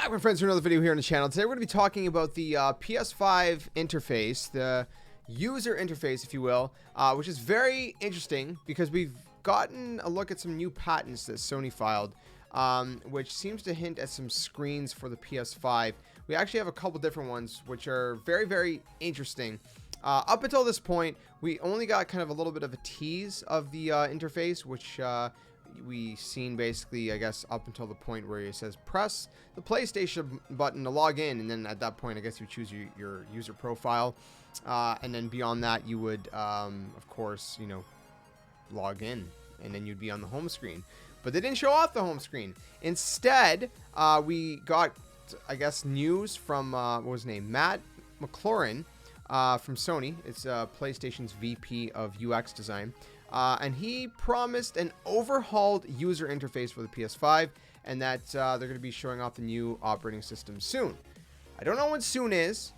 Back, my friends, for another video here on the channel. Today we're going to be talking about the PS5 interface, the user interface, if you will, which is very interesting because we've gotten a look at some new patents that Sony filed, which seems to hint at some screens for the PS5. We actually have a couple different ones, which are very, very interesting. Up until this point, we only got kind of a little bit of a tease of the interface, which we seen basically, I guess, up until the point where it says press the PlayStation button to log in, and then at that point, I guess you choose your user profile, and then beyond that, you would, of course, you know, log in, and then you'd be on the home screen. But they didn't show off the home screen. Instead, we got, I guess, news from what was his name, Matt McLaurin from Sony. It's PlayStation's VP of UX design. And he promised an overhauled user interface for the PS5, and that they're going to be showing off the new operating system soon. I don't know when soon is,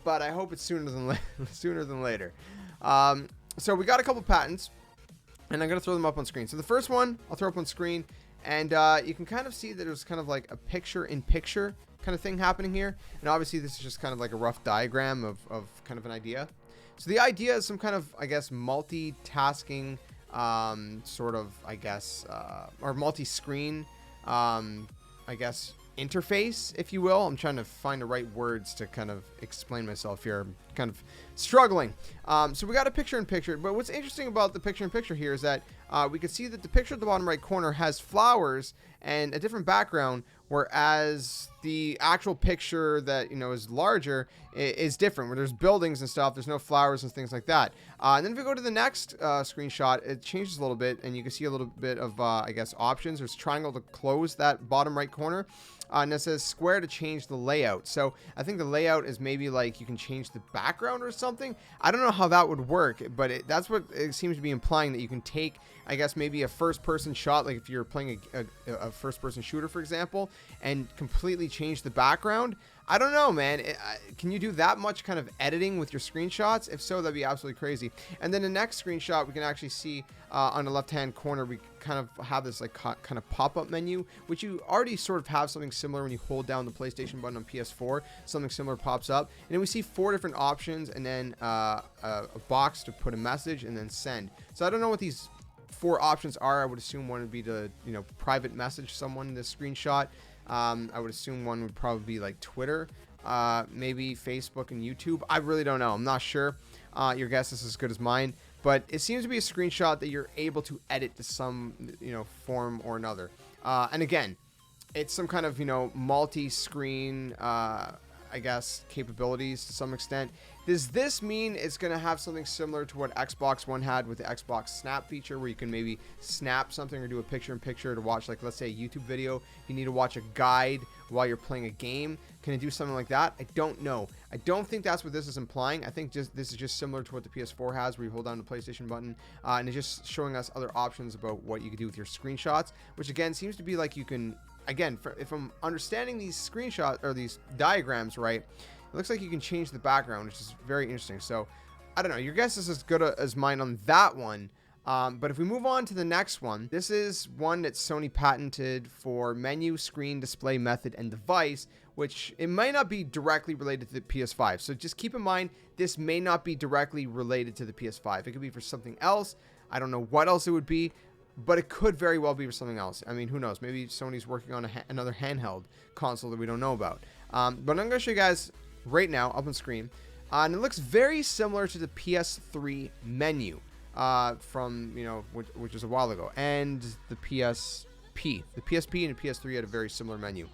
but I hope it's sooner than later. So we got a couple patents, and I'm going to throw them up on screen. So the first one I'll throw up on screen, and you can kind of see that there's kind of like a picture-in-picture kind of thing happening here. And obviously this is just kind of like a rough diagram of kind of an idea. So the idea is some kind of, I guess, multitasking sort of, I guess, or multi-screen, I guess, interface, if you will. I'm trying to find the right words to kind of explain myself here. I'm kind of struggling. So we got a picture-in-picture, but what's interesting about the picture-in-picture here is that we can see that the picture at the bottom right corner has flowers and a different background, whereas the actual picture that, you know, is larger is different, where there's buildings and stuff, there's no flowers and things like that. And then if we go to the next screenshot, it changes a little bit, and you can see a little bit of, I guess, options. There's triangle to close that bottom right corner, and it says square to change the layout. So I think the layout is maybe like you can change the background or something. I don't know how that would work, but that's what it seems to be implying, that you can take, I guess, maybe a first-person shot, like if you're playing a first-person shooter, for example, and completely change the background. I don't know, man. Can you do that much kind of editing with your screenshots? If so, that'd be absolutely crazy. And then the next screenshot, we can actually see on the left-hand corner, we kind of have this like kind of pop-up menu, which you already sort of have something similar when you hold down the PlayStation button on PS4. Something similar pops up, and then we see 4 different options, and then a box to put a message, and then send. So I don't know what these 4 options are. I would assume one would be to, you know, private message someone in this screenshot. I would assume one would probably be like Twitter, maybe Facebook and YouTube. I really don't know. I'm not sure. Your guess is as good as mine, but it seems to be a screenshot that you're able to edit to some, you know, form or another. And again, it's some kind of, you know, multi-screen, I guess, capabilities to some extent. Does this mean it's going to have something similar to what Xbox One had with the Xbox Snap feature, where you can maybe snap something or do a picture-in-picture to watch, like, let's say a YouTube video? If you need to watch a guide while you're playing a game, can it do something like that? I don't know. I don't think that's what this is implying. I think this is just similar to what the PS4 has, where you hold down the PlayStation button, and it's just showing us other options about what you can do with your screenshots, which, again, seems to be like you can... Again, if I'm understanding these screenshots or these diagrams right, it looks like you can change the background, which is very interesting. So, I don't know. Your guess is as good as mine on that one. But if we move on to the next one, this is one that Sony patented for menu, screen, display method, and device, which it might not be directly related to the PS5. So just keep in mind, this may not be directly related to the PS5. It could be for something else. I don't know what else it would be, but it could very well be for something else. I mean, who knows? Maybe Sony's working on another handheld console that we don't know about. But I'm going to show you guys right now up on screen. And it looks very similar to the PS3 menu from, you know, which is a while ago. And the PSP. The PSP and the PS3 had a very similar menu.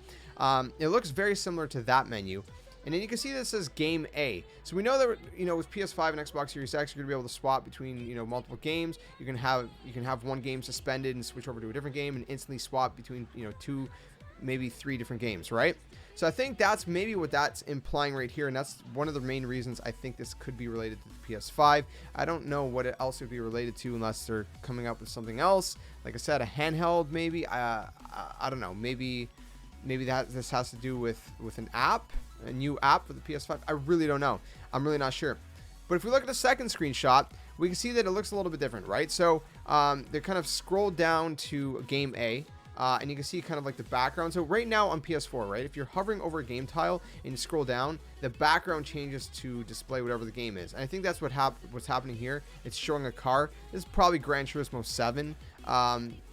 It looks very similar to that menu. And then you can see that it says Game A. So we know that, you know, with PS5 and Xbox Series X, you're going to be able to swap between, you know, multiple games. You can have one game suspended and switch over to a different game and instantly swap between, you know, 2, maybe 3 different games, right? So I think that's maybe what that's implying right here, and that's one of the main reasons I think this could be related to the PS5. I don't know what else it would be related to unless they're coming up with something else. Like I said, a handheld maybe. I don't know. Maybe this has to do with an app. A new app for the PS5. I really don't know. I'm really not sure. But if we look at the second screenshot, we can see that it looks a little bit different, right? So they kind of scroll down to Game A, And you can see kind of like the background. So right now on PS4, right, if you're hovering over a game tile and you scroll down, the background changes to display whatever the game is. And I think that's what's happening here. It's showing a car. This is probably Gran Turismo 7,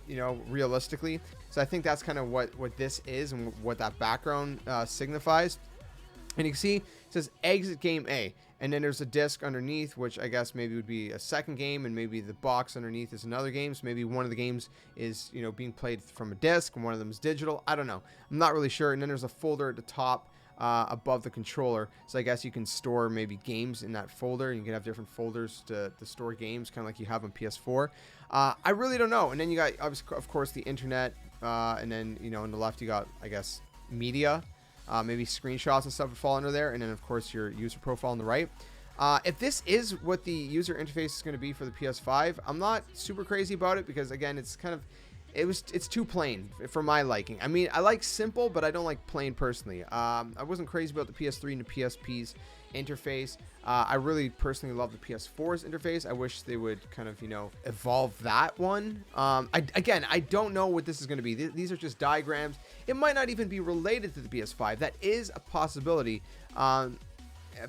you know, realistically. So I think that's kind of what this is and what that background signifies. And you can see it says exit game A, and then there's a disc underneath, which I guess maybe would be a second game, and maybe the box underneath is another game. So maybe one of the games is, you know, being played from a disc and one of them is digital. I don't know. I'm not really sure. And then there's a folder at the top above the controller. So I guess you can store maybe games in that folder, and you can have different folders to store games, kind of like you have on PS4. I really don't know. And then you got, of course, the internet, and then, you know, on the left you got, I guess, media. Maybe screenshots and stuff would fall under there, and then of course your user profile on the right. If this is what the user interface is going to be for the PS5, I'm not super crazy about it, because again, it's kind of it's too plain for my liking. I mean, I like simple, but I don't like plain personally. I wasn't crazy about the PS3 and the PSP's interface. I really personally love the PS4's interface. I wish they would kind of, you know, evolve that one. Again, I don't know what this is going to be. These are just diagrams. It might not even be related to the PS5. That is a possibility.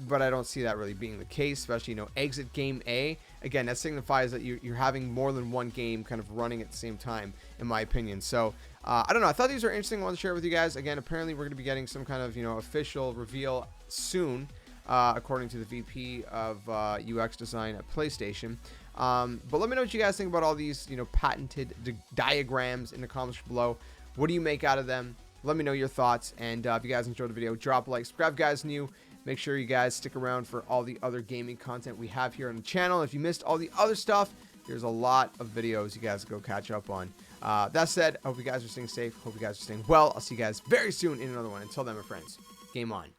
But I don't see that really being the case, especially, you know, exit game A. Again, that signifies that you're having more than one game kind of running at the same time, in my opinion. So, I don't know. I thought these were interesting. I wanted to share with you guys. Again, apparently we're going to be getting some kind of, you know, official reveal soon, according to the VP of UX design at PlayStation. But let me know what you guys think about all these, you know, patented diagrams in the comments below. What do you make out of them? Let me know your thoughts. And if you guys enjoyed the video, drop a like. Subscribe, guys, new. Make sure you guys stick around for all the other gaming content we have here on the channel. If you missed all the other stuff, there's a lot of videos you guys go catch up on. That said, I hope you guys are staying safe. Hope you guys are staying well. I'll see you guys very soon in another one. Until then, my friends, game on.